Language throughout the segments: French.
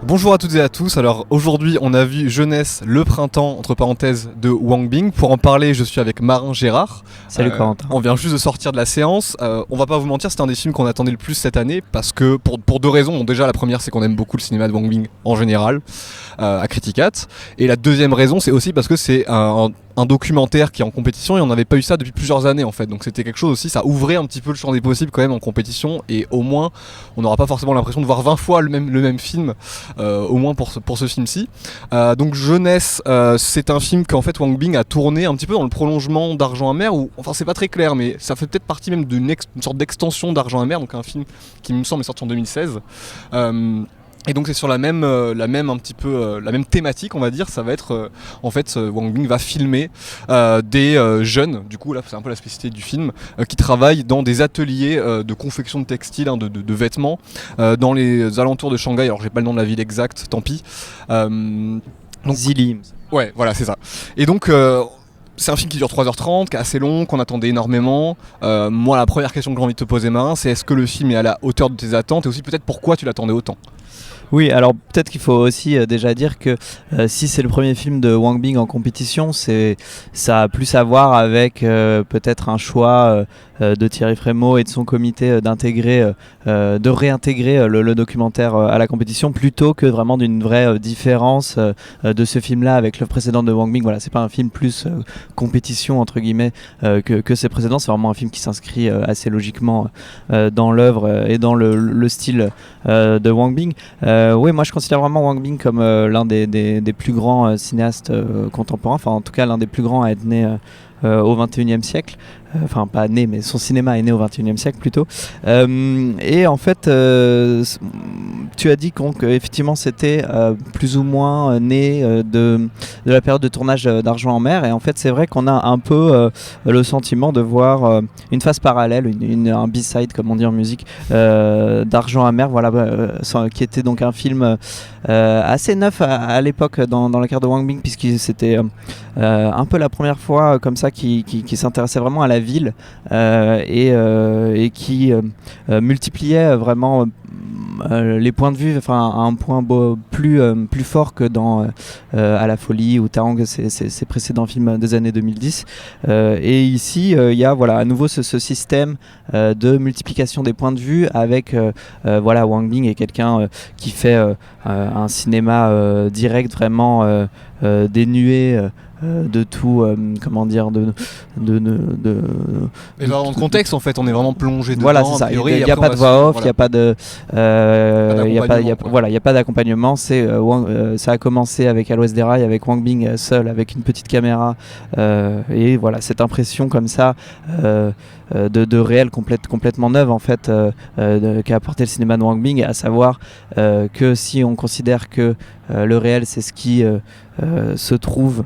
Bonjour à toutes et à tous, alors aujourd'hui on a vu Jeunesse, le printemps, entre parenthèses, de Wang Bing. Pour en parler, je suis avec Marin Gérard. Salut Corentin. On vient juste de sortir de la séance. On va pas vous mentir, c'était un des films qu'on attendait le plus cette année parce que pour deux raisons. Bon, déjà la première c'est qu'on aime beaucoup le cinéma de Wang Bing en général, à Criticat. Et la deuxième raison c'est aussi parce que c'est un documentaire qui est en compétition et on n'avait pas eu ça depuis plusieurs années en fait, donc c'était quelque chose aussi, ça ouvrait un petit peu le champ des possibles quand même en compétition, et au moins on n'aura pas forcément l'impression de voir 20 fois le même film, au moins pour ce film-ci. Donc Jeunesse, c'est un film qu'en fait Wang Bing a tourné un petit peu dans le prolongement d'Argent Amer, ou enfin c'est pas très clair mais ça fait peut-être partie même d'une sorte d'extension d'Argent Amer, donc un film qui me semble est sorti en 2016. Et donc c'est sur la même thématique, on va dire. Ça va être en fait Wang Bing va filmer des jeunes, du coup là c'est un peu la spécificité du film, qui travaillent dans des ateliers de confection de textiles, de vêtements, dans les alentours de Shanghai. Alors j'ai pas le nom de la ville exacte, tant pis. Donc, Zili. Ouais, voilà, c'est ça. Et donc c'est un film qui dure 3h30, qui est assez long, qu'on attendait énormément. Moi la première question que j'ai envie de te poser, Marin, c'est est-ce que le film est à la hauteur de tes attentes, et aussi peut-être pourquoi tu l'attendais autant? Oui, alors peut-être qu'il faut aussi déjà dire que si c'est le premier film de Wang Bing en compétition, ça a plus à voir avec peut-être un choix de Thierry Frémaux et de son comité de réintégrer le documentaire à la compétition, plutôt que vraiment d'une vraie différence de ce film-là avec l'œuvre précédente de Wang Bing. Voilà, c'est pas un film plus compétition entre guillemets que ses précédents. C'est vraiment un film qui s'inscrit assez logiquement dans l'œuvre et dans le style de Wang Bing. Oui, moi je considère vraiment Wang Bing comme l'un des plus grands cinéastes contemporains, enfin en tout cas l'un des plus grands à être né au XXIe siècle. Enfin pas né, mais son cinéma est né au XXIe siècle plutôt. Et en fait, tu as dit qu'effectivement c'était plus ou moins né de la période de tournage d'Argent en mer. Et en fait c'est vrai qu'on a un peu le sentiment de voir une phase parallèle, un B-side comme on dit en musique, d'Argent en mer, voilà, qui était donc un film assez neuf à l'époque dans la carrière de Wang Bing, puisque c'était un peu la première fois comme ça qui s'intéressait vraiment à la ville et qui multipliait vraiment les points de vue, enfin à un point plus fort que dans À la folie ou Tarang, ses précédents films des années 2010. Et ici il y a voilà à nouveau ce système de multiplication des points de vue avec voilà, Wang Bing est quelqu'un qui fait un cinéma direct, vraiment dénué de tout, comment dire, mais dans le contexte en fait, on est vraiment plongé dedans. Voilà, c'est ça. Il n'y a pas de voix off, il n'y a pas de, il y a pas d'accompagnement. Ça a commencé avec À l'Ouest des Rails, avec Wang Bing seul, avec une petite caméra, et voilà cette impression comme ça de réel complètement neuve en fait, qu'a apporté le cinéma de Wang Bing, à savoir que si on considère que le réel c'est ce qui se trouve,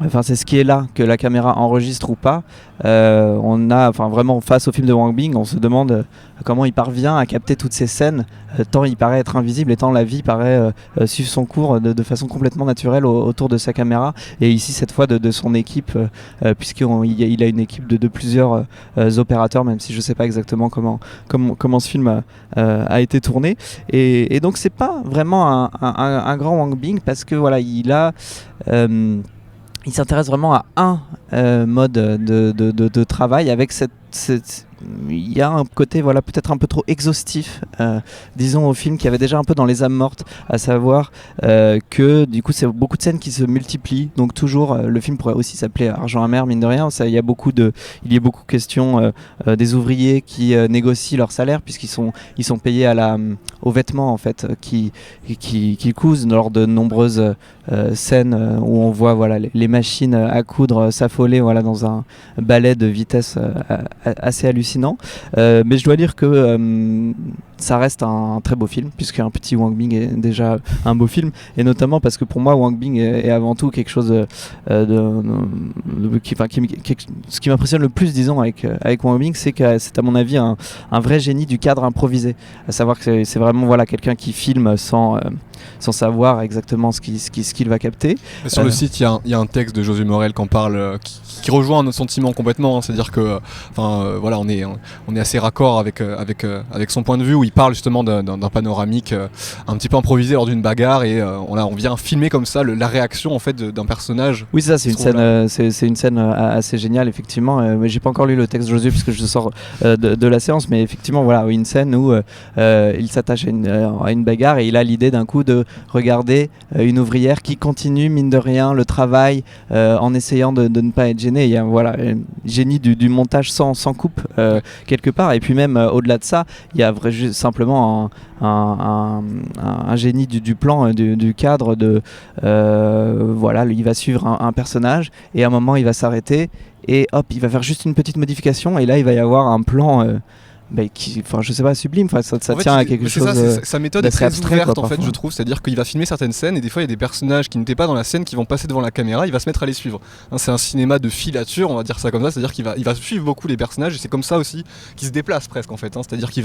enfin c'est ce qui est là, que la caméra enregistre ou pas, on a, enfin vraiment face au film de Wang Bing, on se demande comment il parvient à capter toutes ces scènes, tant il paraît être invisible et tant la vie paraît suivre son cours de façon complètement naturelle autour de sa caméra, et ici cette fois de son équipe, puisqu'il a une équipe de plusieurs opérateurs, même si je sais pas exactement comment ce film a été tourné, et donc c'est pas vraiment un grand Wang Bing, parce que voilà, il s'intéresse vraiment à un mode de travail, avec il y a un côté voilà peut-être un peu trop exhaustif, disons, au film, qui avait déjà un peu dans les âmes mortes, à savoir que du coup c'est beaucoup de scènes qui se multiplient, donc toujours le film pourrait aussi s'appeler Argent amer, mine de rien. Il y a beaucoup question des ouvriers qui négocient leur salaire, puisqu'ils sont payés aux vêtements en fait, qui cousent, lors de nombreuses scènes où on voit voilà les machines à coudre s'affoler voilà dans un ballet de vitesse assez hallucinant. Mais je dois dire que ça reste un très beau film, puisqu'un petit Wang Bing est déjà un beau film, et notamment parce que pour moi Wang Bing est avant tout quelque chose ce qui m'impressionne le plus, disons, avec Wang Bing, c'est que c'est à mon avis un vrai génie du cadre improvisé, à savoir que c'est vraiment voilà quelqu'un qui filme sans sans savoir exactement ce qu'il va capter. Sur le site, il y a un texte de Josué Morel qui en parle, qui rejoint notre sentiment complètement, hein. C'est-à-dire que voilà, on est assez raccord avec son point de vue, où il parle justement d'un panoramique un petit peu improvisé lors d'une bagarre, et on vient filmer comme ça la réaction en fait d'un personnage. Oui, ça c'est une scène assez géniale, effectivement. Mais j'ai pas encore lu le texte de Josué puisque je sors de la séance, mais effectivement voilà, une scène où il s'attache à une bagarre et il a l'idée d'un coup de regarder une ouvrière qui continue mine de rien le travail en essayant de ne pas être gênée. Il y a voilà, génie du montage sans coupe quelque part, et puis même au-delà de ça, il y a simplement un génie du plan, du cadre voilà, il va suivre un personnage et à un moment il va s'arrêter et hop, il va faire juste une petite modification et là il va y avoir un plan je sais pas, sublime, ça tient à quelque chose. Sa méthode est très ouverte en fait, je trouve, c'est-à-dire qu'il va filmer certaines scènes et des fois il y a des personnages qui n'étaient pas dans la scène qui vont passer devant la caméra, il va se mettre à les suivre. C'est un cinéma de filature, on va dire ça comme ça, c'est-à-dire qu'il va suivre beaucoup les personnages, et c'est comme ça aussi qu'il se déplace presque en fait, c'est-à-dire qu'il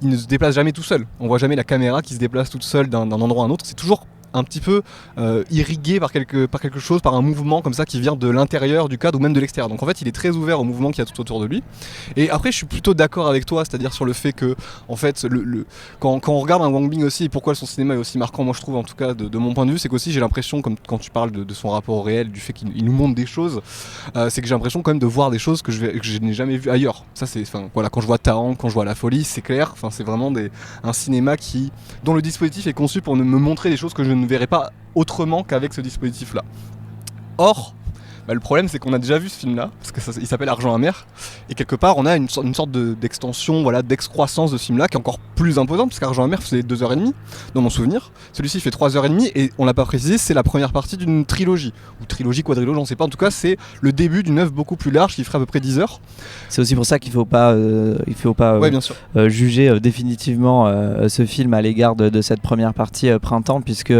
ne se déplace jamais tout seul. On voit jamais la caméra qui se déplace toute seule d'un endroit à un autre, c'est toujours un petit peu irrigué par quelque chose, par un mouvement comme ça qui vient de l'intérieur du cadre ou même de l'extérieur. Donc en fait il est très ouvert au mouvement qu'il y a tout autour de lui. Et après je suis plutôt d'accord avec toi, c'est-à-dire sur le fait que en fait quand on regarde un Wang Bing aussi, et pourquoi son cinéma est aussi marquant, moi je trouve en tout cas de mon point de vue, c'est qu'aussi j'ai l'impression, comme quand tu parles de son rapport au réel, du fait qu'il nous montre des choses, c'est que j'ai l'impression quand même de voir des choses que je n'ai jamais vues ailleurs. Ça c'est, voilà, quand je vois Taang, quand je vois La Folie, c'est clair, c'est vraiment un cinéma dont le dispositif est conçu pour me montrer des choses que je ne verrai pas autrement qu'avec ce dispositif là. Or le problème c'est qu'on a déjà vu ce film là, parce qu'il s'appelle Argent amer, et quelque part on a une sorte d'extension, voilà, d'excroissance de ce film là qui est encore plus imposante, parce qu'Argent amer faisait 2h30 dans mon souvenir, celui-ci fait 3h30, et on l'a pas précisé, c'est la première partie d'une trilogie, ou trilogie, quadrilogie, on sait pas, en tout cas c'est le début d'une œuvre beaucoup plus large qui ferait à peu près 10 heures. C'est aussi pour ça qu'il faut pas juger définitivement ce film à l'égard de cette première partie printemps, puisque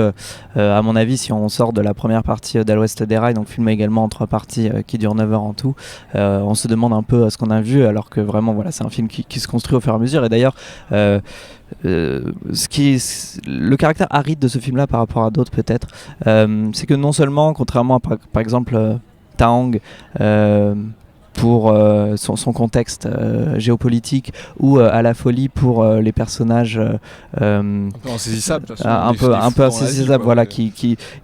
à mon avis si on sort de la première partie d'À l'Ouest des Rails, donc film également entre parties qui dure 9 heures en tout, on se demande un peu ce qu'on a vu, alors que vraiment voilà, c'est un film qui se construit au fur et à mesure. Et d'ailleurs le caractère aride de ce film là par rapport à d'autres peut-être, c'est que non seulement contrairement à par exemple Taang, pour son contexte géopolitique, ou à La Folie pour les personnages un peu insaisissables, un peu insaisissables, voilà,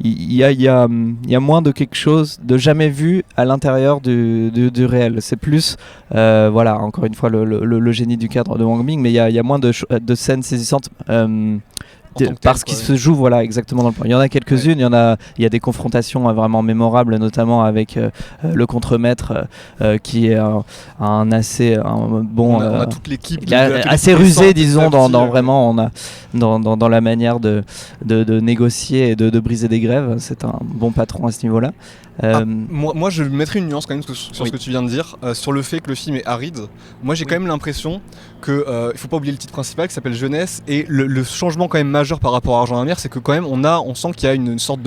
il y a moins de quelque chose de jamais vu à l'intérieur du réel. C'est plus voilà, encore une fois le génie du cadre de Wang Bing, mais il y a moins de scènes saisissantes parce qu'il se joue, voilà, exactement dans le plan. Il y en a quelques-unes, il y a des confrontations vraiment mémorables, notamment avec le contremaître qui est un assez bon, on a toute l'équipe assez rusé, disons, dans vraiment, on a dans la manière de négocier et de briser des grèves. C'est un bon patron à ce niveau-là. Moi je mettrais une nuance quand même sur ce que tu viens de dire, sur le fait que le film est aride. Moi j'ai quand même l'impression que il faut pas oublier le titre principal qui s'appelle Jeunesse, et le changement quand même majeur par rapport à Argent amer, c'est que quand même on sent qu'il y a une sorte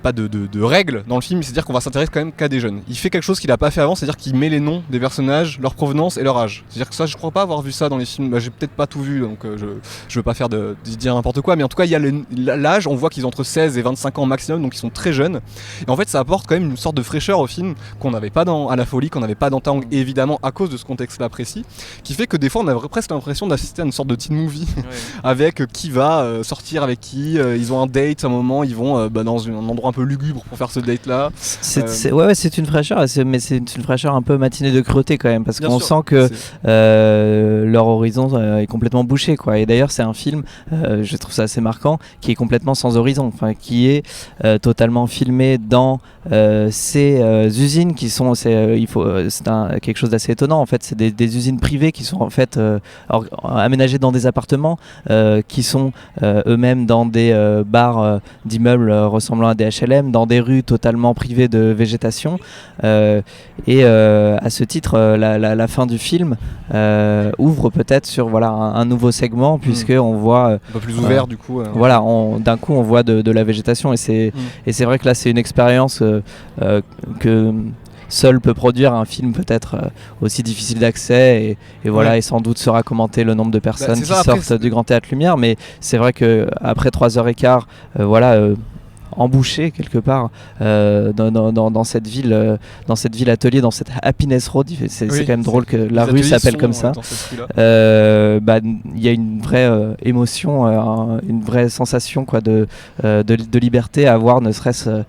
pas de règles dans le film, c'est-à-dire qu'on va s'intéresser quand même qu'à des jeunes. Il fait quelque chose qu'il a pas fait avant, c'est-à-dire qu'il met les noms des personnages, leur provenance et leur âge. C'est-à-dire que ça, je crois pas avoir vu ça dans les films. J'ai peut-être pas tout vu, donc je veux pas faire dire n'importe quoi, mais en tout cas, il y a l'âge, on voit qu'ils ont entre 16 et 25 ans maximum, donc ils sont très jeunes. Et en fait, ça apporte quand même une sorte de fraîcheur au film qu'on n'avait pas à La Folie, qu'on n'avait pas dans Taang, évidemment à cause de ce contexte-là précis, qui fait que des fois, on a presque l'impression d'assister à une sorte de teen movie avec qui va sortir avec qui. Ils ont un date à un moment, ils vont dans un endroit un peu lugubre pour faire ce date là. C'est une fraîcheur, mais c'est une fraîcheur un peu matinée de cruauté quand même, parce qu'on sent que leur horizon est complètement bouché, quoi. Et d'ailleurs c'est un film, je trouve ça assez marquant, qui est complètement sans horizon, enfin qui est totalement filmé dans ces usines qui sont, quelque chose d'assez étonnant en fait. C'est des usines privées qui sont en fait aménagées dans des appartements qui sont eux-mêmes dans des bars d'immeubles ressemblant à des HLM, dans des rues totalement privées de végétation, et à ce titre la fin du film ouvre peut-être sur voilà un nouveau segment, puisque on voit un peu plus ouvert du coup voilà, d'un coup on voit de la végétation, et c'est vrai que là c'est une expérience seul peut produire un film peut-être aussi difficile d'accès et voilà, et sans doute sera commenté le nombre de personnes qui sortent du Grand Théâtre Lumière. Mais c'est vrai que après 3h15, embouché quelque part dans cette ville atelier, dans cette Happiness Road. C'est quand même drôle que la rue s'appelle comme ça. Il y a une vraie émotion, une vraie sensation quoi, de liberté à avoir, ne serait-ce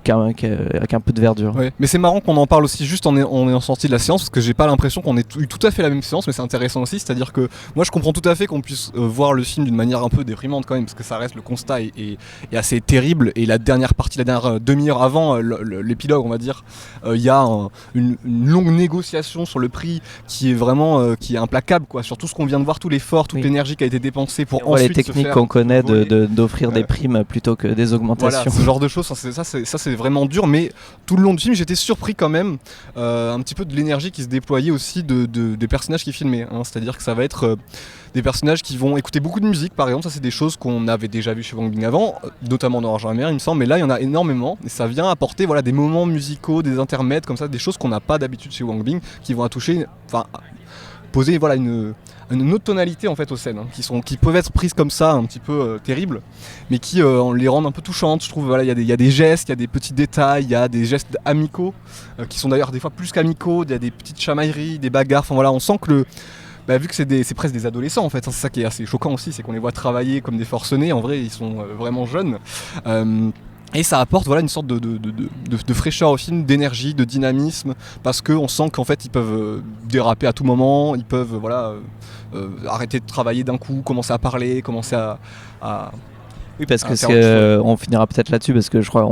qu'un peu de verdure. Ouais. Mais c'est marrant qu'on en parle aussi juste en ayant sorti de la séance, parce que j'ai pas l'impression qu'on ait eu tout à fait la même séance, mais c'est intéressant aussi, c'est-à-dire que moi je comprends tout à fait qu'on puisse voir le film d'une manière un peu déprimante quand même, parce que ça reste, le constat est assez terrible, et la dernière demi-heure avant l'épilogue, on va dire, il y a une longue négociation sur le prix qui est vraiment qui est implacable quoi, sur tout ce qu'on vient de voir, tout l'effort, toute l'énergie qui a été dépensée pour ensuite les techniques qu'on connaît d'offrir des primes plutôt que des augmentations. Voilà, ce genre de choses, ça c'est vraiment dur, mais tout le long du film j'étais surpris quand même un petit peu de l'énergie qui se déployait aussi des personnages qui filmaient, hein. C'est-à-dire que ça va être des personnages qui vont écouter beaucoup de musique par exemple, ça c'est des choses qu'on avait déjà vu chez Wang Bing avant, notamment dans Argent et Mer il me semble, mais là il y en a énormément et ça vient apporter des moments musicaux, des intermèdes comme ça, des choses qu'on n'a pas d'habitude chez Wang Bing, qui vont poser une autre tonalité en fait aux scènes, hein, qui peuvent être prises comme ça un petit peu terribles, mais qui les rendent un peu touchantes. Je trouve il y a des gestes, il y a des petits détails, il y a des gestes amicaux qui sont d'ailleurs des fois plus qu'amicaux, il y a des petites chamailleries, des bagarres, on sent que vu que c'est presque des adolescents en fait, hein, c'est ça qui est assez choquant aussi, c'est qu'on les voit travailler comme des forcenés, en vrai ils sont vraiment jeunes. Et ça apporte une sorte de fraîcheur au film, d'énergie, de dynamisme, parce qu'on sent qu'en fait ils peuvent déraper à tout moment, ils peuvent arrêter de travailler d'un coup, commencer à parler, commencer à oui, parce que on finira peut-être là-dessus, parce que je crois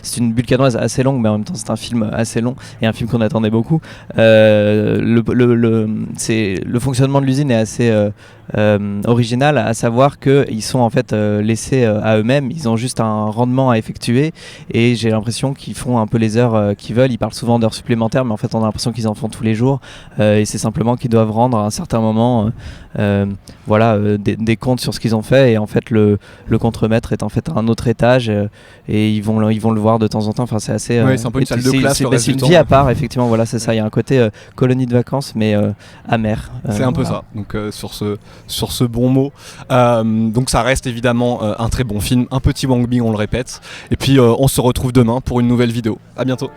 c'est une bulle canoise assez longue, mais en même temps c'est un film assez long et un film qu'on attendait beaucoup. Le fonctionnement de l'usine est assez original, à savoir qu'ils sont en fait laissés à eux-mêmes, ils ont juste un rendement à effectuer et j'ai l'impression qu'ils font un peu les heures qu'ils veulent. Ils parlent souvent d'heures supplémentaires, mais en fait on a l'impression qu'ils en font tous les jours et c'est simplement qu'ils doivent rendre à un certain moment des comptes sur ce qu'ils ont fait, et en fait le contremaître est en fait à un autre étage et ils vont le voir de temps en temps. Enfin, c'est assez c'est un peu une salle de classe, c'est une vie à part, effectivement. Voilà, c'est ça, il y a un côté colonie de vacances mais amer, c'est un peu ça, donc sur ce bon mot, donc ça reste évidemment un très bon film, un petit Wang Bing, on le répète, et puis on se retrouve demain pour une nouvelle vidéo. À bientôt.